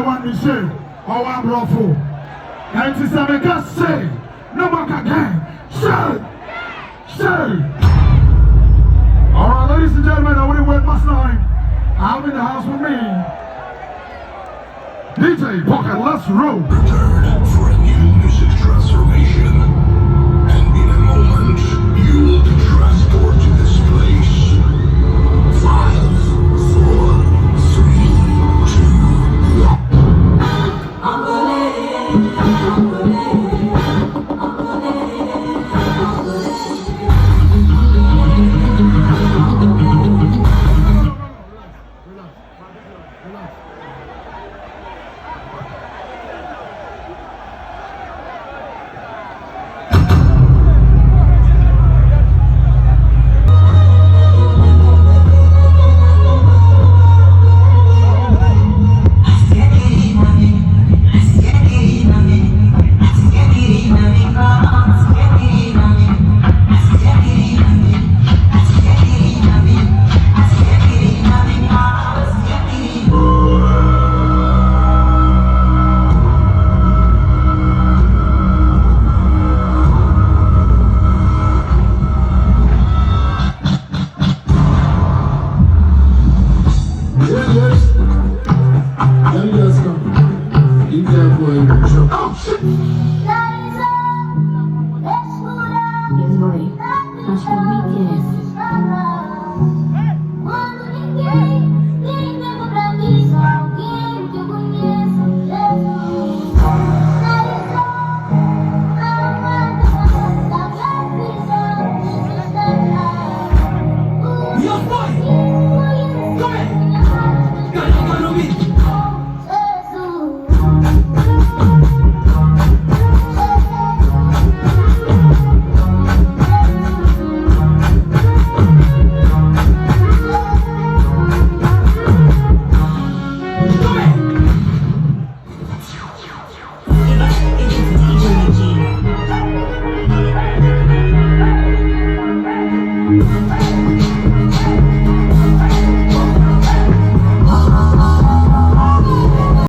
one me say, oh I'm lawful. And it's a mega say, no more again. Say. Alright, ladies and gentlemen, I wouldn't wait much time. I'm in the house with me. DJ Pocket, let's roll.